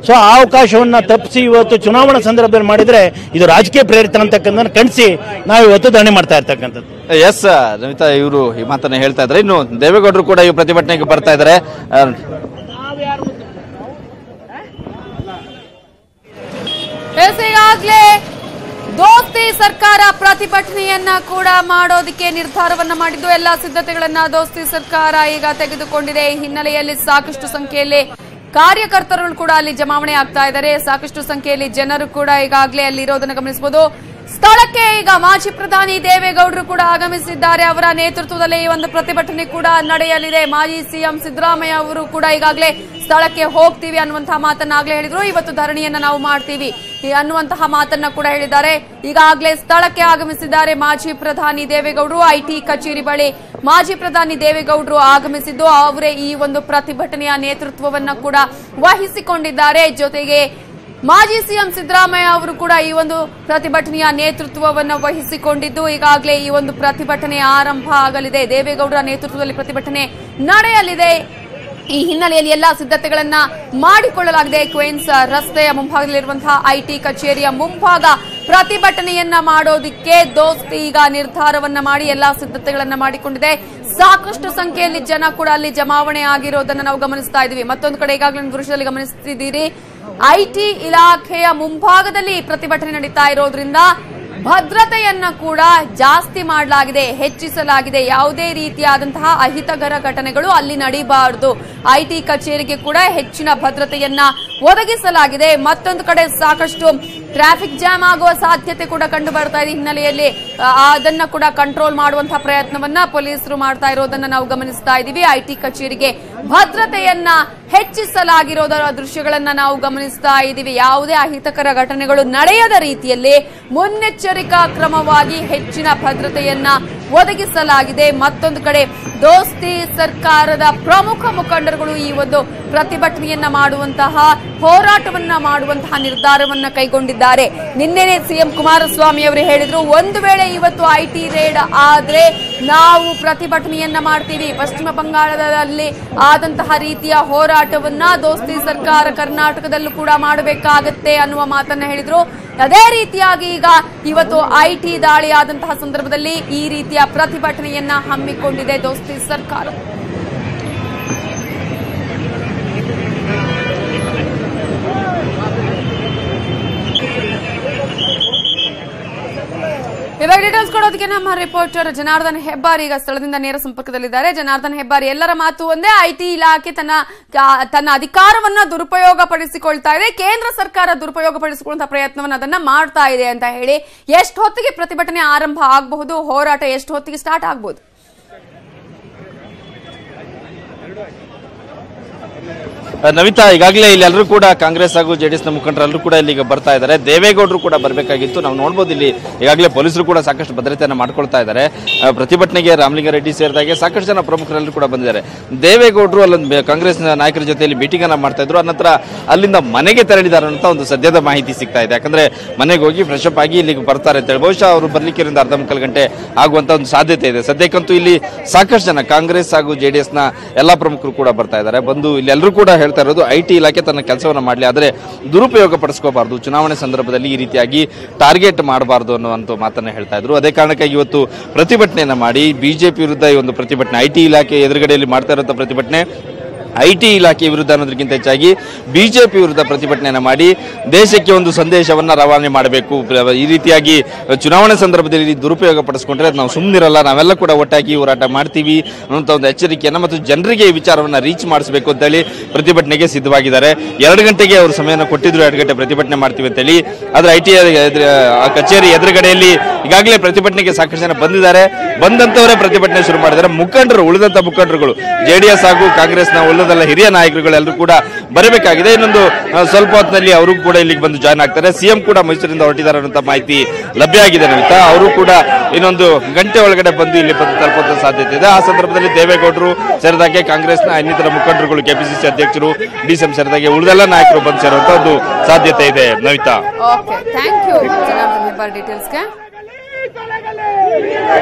ಸೊ ಆ ಅವಕಾಶವನ್ನ ತಪ್ಪಿಸಿ ಇವತ್ತು ಚುನಾವಣಾ ಸಂದರ್ಭದಲ್ಲಿ ಮಾಡಿದ್ರೆ ಇದು ರಾಜಕೀಯ ಪ್ರೇರಿತ ಅಂತಕ್ಕಂಥ ಕಣಿಸಿ ನಾವು ಇವತ್ತು ಧರಣಿ ಮಾಡ್ತಾ ಇರ್ತಕ್ಕಂಥದ್ದು. ಎಸ್, ನಮಿತಾ ಇವರು ಈ ಮಾತನ್ನ ಹೇಳ್ತಾ ಇದ್ದಾರೆ. ಇನ್ನು ದೇವೇಗೌಡರು ಕೂಡ ಈ ಪ್ರತಿಭಟನೆಗೆ ಬರ್ತಾ ಇದ್ದಾರೆ. ಈಗಾಗಲೇ ದೋಸ್ತಿ ಸರ್ಕಾರ ಪ್ರತಿಭಟನೆಯನ್ನ ಕೂಡ ಮಾಡೋದಕ್ಕೆ ನಿರ್ಧಾರವನ್ನ ಮಾಡಿದ್ದು, ಎಲ್ಲಾ ಸಿದ್ಧತೆಗಳನ್ನ ದೋಸ್ತಿ ಸರ್ಕಾರ ಈಗ ತೆಗೆದುಕೊಂಡಿದೆ. ಈ ಹಿನ್ನೆಲೆಯಲ್ಲಿ ಸಾಕಷ್ಟು ಸಂಖ್ಯೆಯಲ್ಲಿ ಕಾರ್ಯಕರ್ತರು ಕೂಡ ಅಲ್ಲಿ ಜಮಾವಣೆ ಆಗ್ತಾ ಇದ್ದಾರೆ. ಸಾಕಷ್ಟು ಸಂಖ್ಯೆಯಲ್ಲಿ ಜನರು ಕೂಡ ಈಗಾಗಲೇ ಅಲ್ಲಿ ಇರೋದನ್ನು ಗಮನಿಸಬಹುದು. ಸ್ಥಳಕ್ಕೆ ಈಗ ಮಾಜಿ ಪ್ರಧಾನಿ ದೇವೇಗೌಡರು ಕೂಡ ಆಗಮಿಸಿದ್ದಾರೆ. ಅವರ ನೇತೃತ್ವದಲ್ಲಿ ಈ ಒಂದು ಪ್ರತಿಭಟನೆ ಕೂಡ ನಡೆಯಲಿದೆ. ಮಾಜಿ CM ಸಿದ್ದರಾಮಯ್ಯ ಅವರು ಕೂಡ ಈಗಾಗಲೇ ಸ್ಥಳಕ್ಕೆ ಹೋಗ್ತೀವಿ ಅನ್ನುವಂತಹ ಮಾತನ್ನ ಆಗ್ಲೇ ಹೇಳಿದ್ರು. ಇವತ್ತು ಧರಣಿಯನ್ನ ನಾವು ಮಾಡ್ತೀವಿ ಅನ್ನುವಂತಹ ಮಾತನ್ನ ಕೂಡ ಹೇಳಿದ್ದಾರೆ. ಈಗಾಗಲೇ ಸ್ಥಳಕ್ಕೆ ಆಗಮಿಸಿದ್ದಾರೆ ಮಾಜಿ ಪ್ರಧಾನಿ ದೇವೇಗೌಡರು. ಐಟಿ ಕಚೇರಿ ಬಳಿ ಮಾಜಿ ಪ್ರಧಾನಿ ದೇವೇಗೌಡರು ಆಗಮಿಸಿದ್ದು ಅವರೇ ಈ ಒಂದು ಪ್ರತಿಭಟನೆಯ ನೇತೃತ್ವವನ್ನ ಕೂಡ ವಹಿಸಿಕೊಂಡಿದ್ದಾರೆ. ಜೊತೆಗೆ ಮಾಜಿ CM ಸಿದ್ದರಾಮಯ್ಯ ಅವರು ಕೂಡ ಈ ಒಂದು ಪ್ರತಿಭಟನೆಯ ನೇತೃತ್ವವನ್ನು ವಹಿಸಿಕೊಂಡಿದ್ದು ಈಗಾಗಲೇ ಈ ಒಂದು ಪ್ರತಿಭಟನೆ ಆರಂಭ ಆಗಲಿದೆ. ದೇವೇಗೌಡರ ನೇತೃತ್ವದಲ್ಲಿ ಪ್ರತಿಭಟನೆ ನಡೆಯಲಿದೆ. ಈ ಹಿನ್ನೆಲೆಯಲ್ಲಿ ಎಲ್ಲಾ ಸಿದ್ಧತೆಗಳನ್ನ ಮಾಡಿಕೊಳ್ಳಲಾಗಿದೆ. ಕ್ವೀನ್ಸ್ ರಸ್ತೆಯ ಮುಂಭಾಗದಲ್ಲಿರುವಂತಹ ಐಟಿ ಕಚೇರಿಯ ಮುಂಭಾಗ ಪ್ರತಿಭಟನೆಯನ್ನ ಮಾಡೋದಿಕ್ಕೆ ದೋಸ್ತಿ ಈಗ ನಿರ್ಧಾರವನ್ನ ಮಾಡಿ ಎಲ್ಲಾ ಸಿದ್ಧತೆಗಳನ್ನ ಮಾಡಿಕೊಂಡಿದೆ. ಸಾಕಷ್ಟು ಸಂಖ್ಯೆಯಲ್ಲಿ ಜನ ಕೂಡ ಅಲ್ಲಿ ಜಮಾವಣೆ ಆಗಿರೋದನ್ನ ನಾವು ಗಮನಿಸ್ತಾ ಇದ್ದೀವಿ. ಮತ್ತೊಂದು ಕಡೆ ಈಗಾಗಲೇ ದೃಶ್ಯದಲ್ಲಿ ಗಮನಿಸುತ್ತಿದ್ದೀರಿ, ಐಟಿ ಇಲಾಖೆಯ ಮುಂಭಾಗದಲ್ಲಿ ಪ್ರತಿಭಟನೆ ನಡೀತಾ ಇರೋದ್ರಿಂದ ಭದ್ರತೆಯನ್ನ ಕೂಡ ಜಾಸ್ತಿ ಮಾಡಲಾಗಿದೆ, ಹೆಚ್ಚಿಸಲಾಗಿದೆ. ಯಾವುದೇ ರೀತಿಯಾದಂತಹ ಅಹಿತಕರ ಘಟನೆಗಳು ಅಲ್ಲಿ ನಡೀಬಾರದು. ಐಟಿ ಕಚೇರಿಗೆ ಕೂಡ ಹೆಚ್ಚಿನ ಭದ್ರತೆಯನ್ನ ಒದಗಿಸಲಾಗಿದೆ. ಮತ್ತೊಂದು ಕಡೆ ಸಾಕಷ್ಟು ಟ್ರಾಫಿಕ್ ಜಾಮ್ ಆಗುವ ಸಾಧ್ಯತೆ ಕೂಡ ಕಂಡು ಬರ್ತಾ ಇದೆ. ಹಿನ್ನೆಲೆಯಲ್ಲಿ ಅದನ್ನ ಕೂಡ ಕಂಟ್ರೋಲ್ ಮಾಡುವಂತಹ ಪ್ರಯತ್ನವನ್ನ ಪೊಲೀಸರು ಮಾಡ್ತಾ ಇರೋದನ್ನ ನಾವು ಗಮನಿಸ್ತಾ ಇದ್ದೀವಿ. ಐಟಿ ಕಚೇರಿಗೆ ಭದ್ರತೆಯನ್ನ ಹೆಚ್ಚಿಸಲಾಗಿರೋದರ ದೃಶ್ಯಗಳನ್ನ ನಾವು ಗಮನಿಸ್ತಾ ಇದ್ದೀವಿ. ಯಾವುದೇ ಅಹಿತಕರ ಘಟನೆಗಳು ನಡೆಯದ ರೀತಿಯಲ್ಲಿ ಮುನ್ನೆಚ್ಚರಿಕಾ ಕ್ರಮವಾಗಿ ಹೆಚ್ಚಿನ ಭದ್ರತೆಯನ್ನ ಒದಗಿಸಲಾಗಿದೆ. ಮತ್ತೊಂದು ಕಡೆ ದೋಸ್ತಿ ಸರ್ಕಾರದ ಪ್ರಮುಖ ಮುಖಂಡರುಗಳು ಈ ಒಂದು ಪ್ರತಿಭಟನೆಯನ್ನ ಮಾಡುವಂತಹ ಹೋರಾಟವನ್ನ ಮಾಡುವಂತಹ ನಿರ್ಧಾರವನ್ನ ಕೈಗೊಂಡಿದ್ದಾರೆ. ನಿನ್ನೆನೇ ಸಿಎಂ ಕುಮಾರಸ್ವಾಮಿ ಅವರು ಹೇಳಿದ್ರು, ಒಂದು ವೇಳೆ ಇವತ್ತು ಐಟಿ ರೇಡ್ ಆದ್ರೆ ನಾವು ಪ್ರತಿಭಟನೆಯನ್ನ ಮಾಡ್ತೀವಿ. ಪಶ್ಚಿಮ ಬಂಗಾಳದಲ್ಲಿ ಆದಂತಹ ರೀತಿಯ ಹೋರಾಟವನ್ನ ದೋಸ್ತಿ ಸರ್ಕಾರ ಕರ್ನಾಟಕದಲ್ಲೂ ಕೂಡ ಮಾಡಬೇಕಾಗತ್ತೆ ಅನ್ನುವ ಮಾತನ್ನ ಹೇಳಿದ್ರು. ಅದೇ ರೀತಿಯಾಗಿ ಈಗ ಇವತ್ತು ಐಟಿ ದಾಳಿ ಆದಂತಹ ಸಂದರ್ಭದಲ್ಲಿ ಈ ರೀತಿಯ ಪ್ರತಿಭಟನೆಯನ್ನ ಹಮ್ಮಿಕೊಂಡಿದೆ ದೋಸ್ತಿ ಸರ್ಕಾರ. ಇವಾಗ ಡೀಟೇಲ್ಸ್ ಕೊಡೋದಕ್ಕೆ ನಮ್ಮ ರಿಪೋರ್ಟರ್ ಜನಾರ್ದನ್ ಹೆಬ್ಬಾರ್ ಈಗ ಸ್ಥಳದಿಂದ ನೇರ ಸಂಪರ್ಕದಲ್ಲಿದ್ದಾರೆ. ಜನಾರ್ದನ್ ಹೆಬ್ಬಾರ್, ಎಲ್ಲರ ಮಾತು ಒಂದೇ, ಐಟಿ ಇಲಾಖೆ ತನ್ನ ಅಧಿಕಾರವನ್ನ ದುರುಪಯೋಗ ಪಡಿಸಿಕೊಳ್ತಾ ಇದೆ, ಕೇಂದ್ರ ಸರ್ಕಾರ ದುರುಪಯೋಗ ಪಡಿಸಿಕೊಳ್ಳುವಂತಹ ಪ್ರಯತ್ನವನ್ನ ಅದನ್ನ ಮಾಡ್ತಾ ಇದೆ ಅಂತ ಹೇಳಿ ಎಷ್ಟು ಹೊತ್ತಿಗೆ ಪ್ರತಿಭಟನೆ ಆರಂಭ ಆಗಬಹುದು? ಹೋರಾಟ ಎಷ್ಟು ಹೊತ್ತಿಗೆ ಸ್ಟಾರ್ಟ್ ಆಗಬಹುದು? ನವಿತಾ, ಈಗಾಗಲೇ ಇಲ್ಲಿ ಎಲ್ಲರೂ ಕೂಡ ಕಾಂಗ್ರೆಸ್ ಹಾಗೂ ಜೆಡಿಎಸ್ ನ ಮುಖಂಡರೆಲ್ಲರೂ ಕೂಡ ಇಲ್ಲಿಗೆ ಬರ್ತಾ ಇದ್ದಾರೆ. ದೇವೇಗೌಡರು ಕೂಡ ಬರಬೇಕಾಗಿತ್ತು. ನಾವು ನೋಡಬಹುದು ಇಲ್ಲಿ ಈಗಾಗಲೇ ಪೊಲೀಸರು ಕೂಡ ಸಾಕಷ್ಟು ಭದ್ರತೆಯನ್ನು ಮಾಡ್ಕೊಳ್ತಾ ಇದ್ದಾರೆ. ಪ್ರತಿಭಟನೆಗೆ ರಾಮಲಿಂಗಾರೆಡ್ಡಿ ಸೇರಿದಾಗೆ ಸಾಕಷ್ಟು ಜನ ಪ್ರಮುಖರೆಲ್ಲರೂ ಕೂಡ ಬಂದಿದ್ದಾರೆ. ದೇವೇಗೌಡರು ಅಲ್ಲೊಂದು ಕಾಂಗ್ರೆಸ್ ನಾಯಕರ ಜೊತೆಯಲ್ಲಿ ಮೀಟಿಂಗ್ ಅನ್ನ ಮಾಡ್ತಾ ಇದ್ರು. ಅನಂತರ ಅಲ್ಲಿಂದ ಮನೆಗೆ ತೆರಳಿದ್ದಾರೆ ಅಂತ ಒಂದು ಸದ್ಯದ ಮಾಹಿತಿ ಸಿಗ್ತಾ ಇದೆ. ಯಾಕಂದ್ರೆ ಮನೆಗೆ ಹೋಗಿ ಫ್ರೆಶ್ ಅಪ್ ಆಗಿ ಇಲ್ಲಿಗೆ ಬರ್ತಾರೆ ಅಂತ ಹೇಳಿ ಬಹುಶಃ ಅವರು ಬರ್ಲಿಕ್ಕೆ ಅರ್ಧ ಮುಕ್ಕಾಲು ಗಂಟೆ ಆಗುವಂತ ಒಂದು ಸಾಧ್ಯತೆ ಇದೆ. ಸದ್ಯಕ್ಕಂತೂ ಇಲ್ಲಿ ಸಾಕಷ್ಟು ಜನ ಕಾಂಗ್ರೆಸ್ ಹಾಗೂ ಜೆಡಿಎಸ್ ನ ಎಲ್ಲಾ ಪ್ರಮುಖರು ಕೂಡ ಬರ್ತಾ ಇದ್ದಾರೆ. ಬಂದು ಇಲ್ಲಿ ಎಲ್ಲರೂ ಕೂಡ ಹೇಳ್ತಾ ಇರೋದು, ಐಟಿ ಇಲಾಖೆ ತನ್ನ ಕೆಲಸವನ್ನ ಮಾಡಲಿ, ಆದರೆ ದುರುಪಯೋಗ ಪಡಿಸ್ಕೋಬಾರ್ದು, ಚುನಾವಣೆ ಸಂದರ್ಭದಲ್ಲಿ ಈ ರೀತಿಯಾಗಿ ಟಾರ್ಗೆಟ್ ಮಾಡಬಾರ್ದು ಅನ್ನುವಂತ ಮಾತನ್ನ ಹೇಳ್ತಾ ಇದ್ರು. ಅದೇ ಕಾರಣಕ್ಕಾಗಿ ಇವತ್ತು ಪ್ರತಿಭಟನೆಯನ್ನ ಮಾಡಿ ಬಿಜೆಪಿ ವಿರುದ್ಧ ಈ ಒಂದು ಪ್ರತಿಭಟನೆ, ಐಟಿ ಇಲಾಖೆ ಎದುರುಗಡೆಯಲ್ಲಿ ಮಾಡ್ತಾ ಇರುವಂತಹ ಪ್ರತಿಭಟನೆ ಐಟಿ ಇಲಾಖೆ ವಿರುದ್ಧ ಅನ್ನೋದಕ್ಕಿಂತ ಹೆಚ್ಚಾಗಿ ಬಿಜೆಪಿ ವಿರುದ್ಧ ಪ್ರತಿಭಟನೆಯನ್ನ ಮಾಡಿ ದೇಶಕ್ಕೆ ಒಂದು ಸಂದೇಶವನ್ನ ರವಾನೆ ಮಾಡಬೇಕು. ಈ ರೀತಿಯಾಗಿ ಚುನಾವಣೆ ಸಂದರ್ಭದಲ್ಲಿ ದುರುಪಯೋಗ ಪಡಿಸ್ಕೊಂಡ್ರೆ ನಾವು ಸುಮ್ಮನಿರಲ್ಲ, ನಾವೆಲ್ಲ ಕೂಡ ಒಟ್ಟಾಗಿ ಹೋರಾಟ ಮಾಡ್ತೀವಿ ಅನ್ನುವಂಥ ಒಂದು ಎಚ್ಚರಿಕೆಯನ್ನ ಮತ್ತು ಜನರಿಗೆ ಈ ವಿಚಾರವನ್ನ ರೀಚ್ ಮಾಡಿಸಬೇಕು ಅಂತ ಹೇಳಿ ಪ್ರತಿಭಟನೆಗೆ ಸಿದ್ಧವಾಗಿದ್ದಾರೆ. 2 ಗಂಟೆಗೆ ಅವರು ಸಮಯನ ಕೊಟ್ಟಿದ್ರು, 2 ಗಂಟೆ ಪ್ರತಿಭಟನೆ ಮಾಡ್ತೀವಿ ಅಂತ ಹೇಳಿ. ಆದ್ರೆ ಐಟಿ ಕಚೇರಿ ಎದುರುಗಡೆಯಲ್ಲಿ ಈಗಾಗಲೇ ಪ್ರತಿಭಟನೆಗೆ ಸಾಕಷ್ಟು ಜನ ಬಂದಿದ್ದಾರೆ. ಬಂದಂತವರೇ ಪ್ರತಿಭಟನೆ ಶುರು ಮಾಡಿದ್ದಾರೆ. ಉಳಿದಂತ ಮುಖಂಡರುಗಳು ಜೆಡಿಎಸ್ ಹಾಗೂ ಕಾಂಗ್ರೆಸ್ನ ಹಿರಿಯ ನಾಯಕರುಗಳೆಲ್ಲರೂ ಕೂಡ ಬರಬೇಕಾಗಿದೆ. ಇನ್ನೊಂದು ಸ್ವಲ್ಪ ಹೊತ್ತಿನಲ್ಲಿ ಅವರು ಕೂಡ ಇಲ್ಲಿಗೆ ಬಂದು ಜಾಯ್ನ್ ಆಗ್ತಾರೆ. ಸಿಎಂ ಕೂಡ ಮೈಸೂರಿಂದ ಹೊರಟಿದ್ದಾರೆ ಅನ್ನೋ ಮಾಹಿತಿ ಲಭ್ಯ ಆಗಿದೆ. ನಮಿತಾ, ಅವರು ಕೂಡ ಇನ್ನೊಂದು ಗಂಟೆ ಒಳಗಡೆ ಬಂದು ಇಲ್ಲಿ ಬಂದು ತಲುಪುವಂತ ಸಾಧ್ಯತೆ ಇದೆ. ಆ ಸಂದರ್ಭದಲ್ಲಿ ದೇವೇಗೌಡರು ಸೇರಿದಾಗೆ ಕಾಂಗ್ರೆಸ್ನ ಇನ್ನಿತರ ಮುಖಂಡರುಗಳು, ಕೆಪಿಸಿಸಿ ಅಧ್ಯಕ್ಷರು, ಡಿಸಿಎಂ ಸೇರಿದಾಗೆ ಉಳಿದೆಲ್ಲ ನಾಯಕರು ಬಂದು ಸೇರುವಂತ ಒಂದು ಸಾಧ್ಯತೆ ಇದೆ. ನವಿತಾ,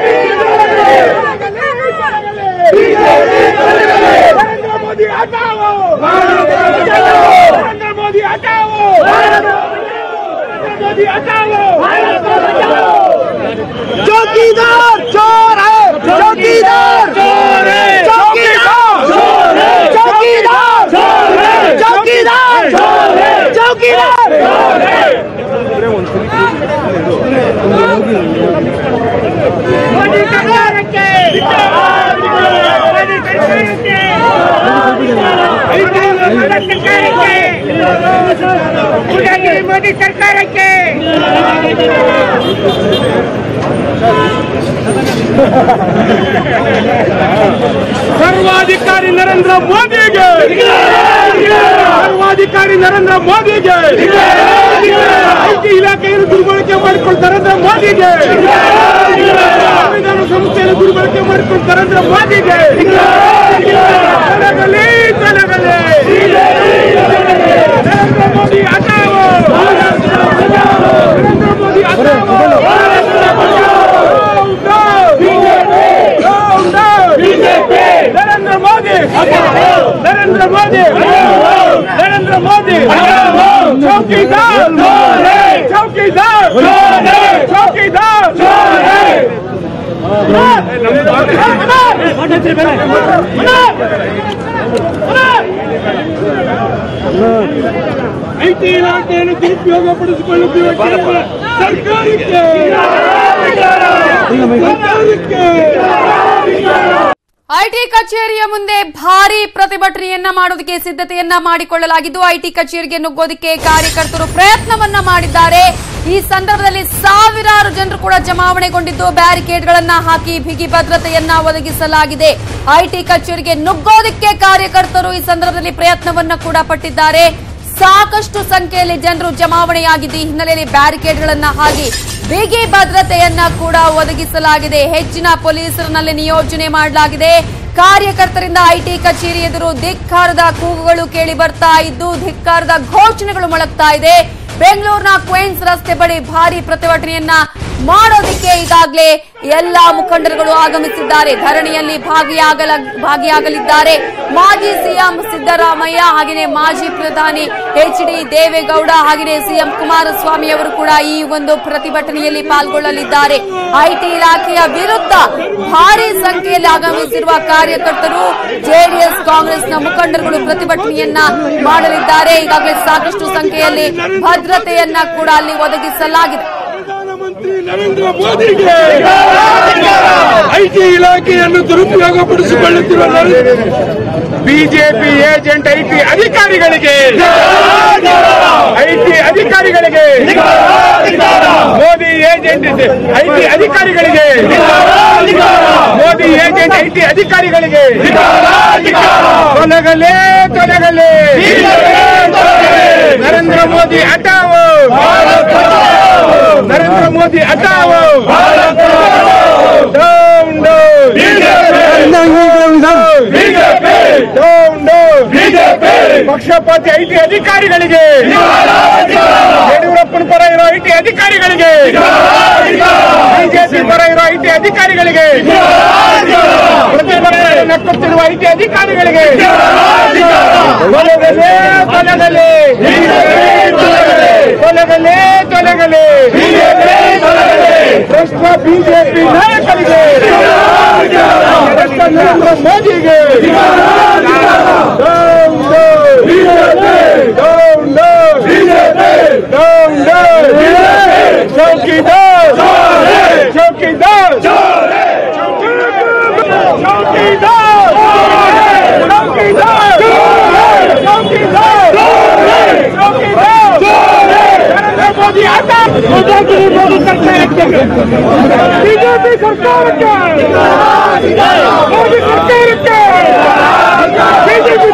मोदी हटाओ, नरेंद्र मोदी हटाओ, मोदी हटाओ, चौकीदार चोर है, चौकीदार चोर है, चौकीदार चोर है, चौकीदार चोर है, चौकीदार चोर है, चौकीदार चोर है। मोदी सरकार के मोदी सरकार के सर्वाधिकारी नरेंद्र मोदी के, सर्वाधिकारी नरेंद्र मोदी के, ಐಟಿ ಇಲಾಖೆಯನ್ನು ದುರ್ಬಳಕೆ ಮಾಡಿಕೊಂಡು ನರೇಂದ್ರ ಮೋದಿಗೆ, ಸಂವಿಧಾನ ಸಂಸ್ಥೆಯನ್ನು ದುರ್ಬಳಕೆ ಮಾಡಿಕೊಂಡು ನರೇಂದ್ರ ಮೋದಿಗೆ ತಲೆಗಲಿ ತಲೆಗಲಿ. ನರೇಂದ್ರ ಮೋದಿ ಹಟಾವೋ, ನರೇಂದ್ರ ಮೋದಿ ಹಟಾವೋ, ಬಿಜೆಪಿ ನರೇಂದ್ರ ಮೋದಿ, ನರೇಂದ್ರ ಐಟಿ ಇಲಾಖೆಯನ್ನು ದುರುಪಯೋಗಪಡಿಸಿಕೊಳ್ಳುತ್ತಿರುವ ಸರ್ಕಾರಕ್ಕೆ ಐಟಿ ಕಚೇರಿಯ ಮುಂದೆ ಭಾರೀ ಪ್ರತಿಭಟನೆಯನ್ನ ಮಾಡೋದಕ್ಕೆ ಸಿದ್ಧತೆಯನ್ನ ಮಾಡಿಕೊಳ್ಳಲಾಗಿದ್ದು ಐಟಿ ಕಚೇರಿಗೆ ನುಗ್ಗೋದಕ್ಕೆ ಕಾರ್ಯಕರ್ತರು ಪ್ರಯತ್ನವನ್ನ ಮಾಡಿದ್ದಾರೆ. ಈ ಸಂದರ್ಭದಲ್ಲಿ ಸಾವಿರಾರು ಜನರು ಕೂಡ ಜಮಾವಣೆಗೊಂಡಿದ್ದು ಬ್ಯಾರಿಕೇಡ್ಗಳನ್ನ ಹಾಕಿ ಬಿಗಿ ಭದ್ರತೆಯನ್ನ ಒದಗಿಸಲಾಗಿದೆ. ಐಟಿ ಕಚೇರಿಗೆ ನುಗ್ಗೋದಕ್ಕೆ ಕಾರ್ಯಕರ್ತರು ಈ ಸಂದರ್ಭದಲ್ಲಿ ಪ್ರಯತ್ನವನ್ನ ಕೂಡ ಪಟ್ಟಿದ್ದಾರೆ. ಸಾಕಷ್ಟು ಸಂಖ್ಯೆಯಲ್ಲಿ ಜನರು ಜಮಾವಣೆಯಾಗಿದ್ದು ಈ ಹಿನ್ನೆಲೆಯಲ್ಲಿ ಬ್ಯಾರಿಕೇಡ್ಗಳನ್ನ ಹಾಕಿ ಬಿಗಿ ಭದ್ರತೆಯನ್ನ ಕೂಡ ಒದಗಿಸಲಾಗಿದೆ. ಹೆಚ್ಚಿನ ಪೊಲೀಸರನ್ನಲ್ಲಿ ನಿಯೋಜನೆ ಮಾಡಲಾಗಿದೆ. ಕಾರ್ಯಕರ್ತರಿಂದ ಐಟಿ ಕಚೇರಿ ಎದುರು ಧಿಕ್ಕಾರದ ಕೂಗುಗಳು ಕೇಳಿ ಬರ್ತಾ ಇದ್ದು ಧಿಕ್ಕಾರದ ಘೋಷಣೆಗಳು ಮೊಳಗ್ತಾ ಇದೆ. ಬೆಂಗಳೂರಿನ ಕ್ವೀನ್ಸ್ ರಸ್ತೆ ಬಳಿ ಭಾರಿ ಪ್ರತಿಭಟನೆಯನ್ನ ಮಾಡೋದಕ್ಕೆ ಈಗಾಗಲೇ ಎಲ್ಲಾ ಮುಖಂಡರುಗಳು ಆಗಮಿಸಿದ್ದಾರೆ. ಧರಣಿಯಲ್ಲಿ ಭಾಗಿಯಾಗಲಿದ್ದಾರೆ ಮಾಜಿ ಸಿಎಂ ಸಿದ್ದರಾಮಯ್ಯ, ಹಾಗೆಯೇ ಮಾಜಿ ಪ್ರಧಾನಿ ಎಚ್.ಡಿ. ದೇವೇಗೌಡ, ಹಾಗೆಯೇ ಸಿಎಂ ಕುಮಾರಸ್ವಾಮಿ ಅವರು ಕೂಡ ಈ ಒಂದು ಪ್ರತಿಭಟನೆಯಲ್ಲಿ ಪಾಲ್ಗೊಳ್ಳಲಿದ್ದಾರೆ. ಐಟಿ ಇಲಾಖೆಯ ವಿರುದ್ಧ ಭಾರಿ ಸಂಖ್ಯೆಯಲ್ಲಿ ಆಗಮಿಸಿರುವ ಕಾರ್ಯಕರ್ತರು, ಜೆಡಿಎಸ್ ಕಾಂಗ್ರೆಸ್ನ ಮುಖಂಡರುಗಳು ಪ್ರತಿಭಟನೆಯನ್ನ ಮಾಡಲಿದ್ದಾರೆ. ಈಗಾಗಲೇ ಸಾಕಷ್ಟು ಸಂಖ್ಯೆಯಲ್ಲಿ ಭದ್ರತೆಯನ್ನ ಕೂಡ ಅಲ್ಲಿ ಒದಗಿಸಲಾಗಿದೆ. ಪ್ರಧಾನಮಂತ್ರಿ ನರೇಂದ್ರ ಮೋದಿಗೆ ಐಟಿ ಇಲಾಖೆಯನ್ನು ದುರುಪಯೋಗಪಡಿಸಿಕೊಳ್ಳುತ್ತಿರುವ ಬಿಜೆಪಿ ಏಜೆಂಟ್ ಐಟಿ ಅಧಿಕಾರಿಗಳಿಗೆ ಮೋದಿ ಏಜೆಂಟ್ ಐಟಿ ಅಧಿಕಾರಿಗಳಿಗೆ ತೊಲಗಲೇ ನರೇಂದ್ರ ಮೋದಿ ಹಟಾವೋ, ನರೇಂದ್ರ ಮೋದಿ ಹಟಾವೋ, ಪಕ್ಷಪಾತಿ ಐಟಿ ಅಧಿಕಾರಿಗಳಿಗೆ, ಯಡಿಯೂರಪ್ಪನ ಪರ ಇರೋ ಐಟಿ ಅಧಿಕಾರಿಗಳಿಗೆ, ಬಿಜೆಪಿ ಪರ ಇರೋ ಐಟಿ ಅಧಿಕಾರಿಗಳಿಗೆ, ಪ್ರತಿಭಟನೆ ನಕ್ಕುತ್ತಿರುವ ಐಟಿ ಅಧಿಕಾರಿಗಳಿಗೆ ತೊಲಗಲೇ ಭ್ರಷ್ಟ ಬಿಜೆಪಿ ನಾಯಕರಿಗೆ, ಭ್ರಷ್ಟ ನರೇಂದ್ರ ಮೋದಿಗೆ ಚೌಕಿದಾರ್ ಚೌಕಿದಾರ್ ಮೋದಿ ಸರ್ಕಾರಕ್ಕೆ, ಬಿಜೆಪಿ ಸರ್ಕಾರಕ್ಕೆ, ಮೋದಿ ಸರ್ಕಾರಕ್ಕೆ, ಬಿಜೆಪಿ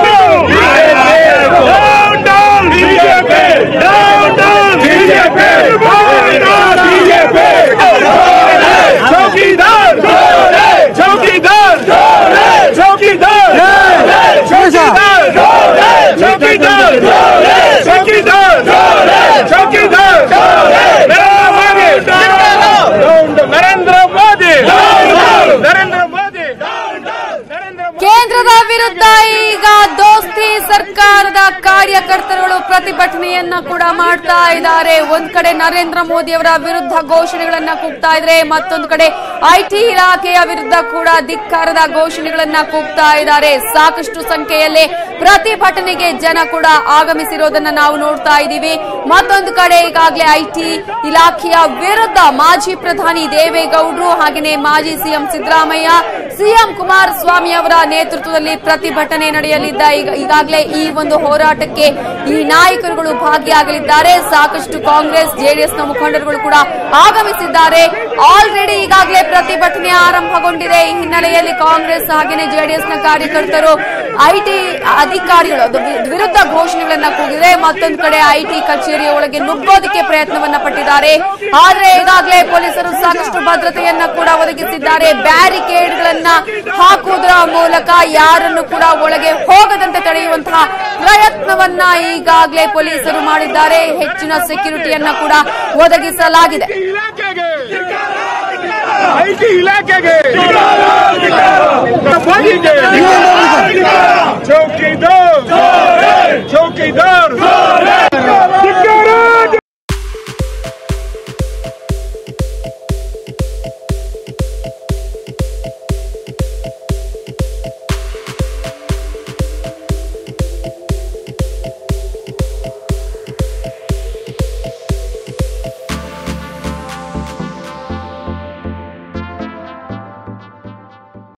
ಕೇಂದ್ರದ ವಿರುದ್ಧ ಈಗ ದೋಸ್ತಿ ಸರ್ಕಾರದ ಕಾರ್ಯಕರ್ತರುಗಳು ಪ್ರತಿಭಟನೆಯನ್ನ ಕೂಡ ಮಾಡ್ತಾ ಇದ್ದಾರೆ. ಒಂದ್ ಕಡೆ ನರೇಂದ್ರ ಮೋದಿ ಅವರ ವಿರುದ್ಧ ಘೋಷಣೆಗಳನ್ನ ಕೂಗ್ತಾ ಇದ್ರೆ, ಮತ್ತೊಂದು ಕಡೆ ಐಟಿ ಇಲಾಖೆಯ ವಿರುದ್ಧ ಕೂಡ ಧಿಕ್ಕಾರದ ಘೋಷಣೆಗಳನ್ನ ಕೂಗ್ತಾ ಇದ್ದಾರೆ. ಸಾಕಷ್ಟು ಸಂಖ್ಯೆಯಲ್ಲಿ ಪ್ರತಿಭಟನೆಗೆ ಜನ ಕೂಡ ಆಗಮಿಸಿರೋದನ್ನ ನಾವು ನೋಡ್ತಾ ಇದ್ದೀವಿ. ಮತ್ತೊಂದು ಕಡೆ ಈಗಾಗಲೇ ಐಟಿ ಇಲಾಖೆಯ ವಿರುದ್ಧ ಮಾಜಿ ಪ್ರಧಾನಿ ದೇವೇಗೌಡರು, ಹಾಗೆಯೇ ಮಾಜಿ ಸಿಎಂ ಸಿದ್ದರಾಮಯ್ಯ, ಸಿಎಂ ಕುಮಾರಸ್ವಾಮಿ ಅವರ ನೇತೃತ್ವದಲ್ಲಿ ಪ್ರತಿಭಟನೆ ನಡೆಯಲಿದ್ದ ಈಗಾಗಲೇ ಈ ಒಂದು ಹೋರಾಟಕ್ಕೆ ಈ ನಾಯಕರುಗಳು ಭಾಗಿಯಾಗಲಿದ್ದಾರೆ. ಸಾಕಷ್ಟು ಕಾಂಗ್ರೆಸ್ ಜೆಡಿಎಸ್ನ ಮುಖಂಡರುಗಳು ಕೂಡ ಆಗಮಿಸಿದ್ದಾರೆ. ಆಲ್ರೆಡಿ ಈಗಾಗಲೇ ಪ್ರತಿಭಟನೆ ಆರಂಭಗೊಂಡಿದೆ. ಈ ಹಿನ್ನೆಲೆಯಲ್ಲಿ ಕಾಂಗ್ರೆಸ್ ಹಾಗೆಯೇ ಜೆಡಿಎಸ್ನ ಕಾರ್ಯಕರ್ತರು ಐಟಿ ಅಧಿಕಾರಿಗಳು ವಿರುದ್ಧ ಘೋಷಣೆಗಳನ್ನ ಕೂಗಿದೆ. ಮತ್ತೊಂದು ಕಡೆ ಐಟಿ ಕಚೇರಿಯ ಒಳಗೆ ನುಗ್ಗೋದಕ್ಕೆ ಪ್ರಯತ್ನವನ್ನ ಪಟ್ಟಿದ್ದಾರೆ. ಆದ್ರೆ ಈಗಾಗಲೇ ಪೊಲೀಸರು ಸಾಕಷ್ಟು ಭದ್ರತೆಯನ್ನ ಕೂಡ ಒದಗಿಸಿದ್ದಾರೆ. ಬ್ಯಾರಿಕೇಡ್ಗಳನ್ನ ಹಾಕುವುದರ ಮೂಲಕ ಯಾರನ್ನು ಕೂಡ ಒಳಗೆ ಹೋಗದಂತೆ ತಡೆಯುವಂತಹ ಪ್ರಯತ್ನವನ್ನ ಈಗಾಗಲೇ ಪೊಲೀಸರು ಮಾಡಿದ್ದಾರೆ. ಹೆಚ್ಚಿನ ಸೆಕ್ಯೂರಿಟಿಯನ್ನ ಕೂಡ ಒದಗಿಸಲಾಗಿದೆ. ಐಟಿ ಇಲಾಖೆಗೆ ಚೌಕಿದಾರ್ ಚೌಕಿದಾರ್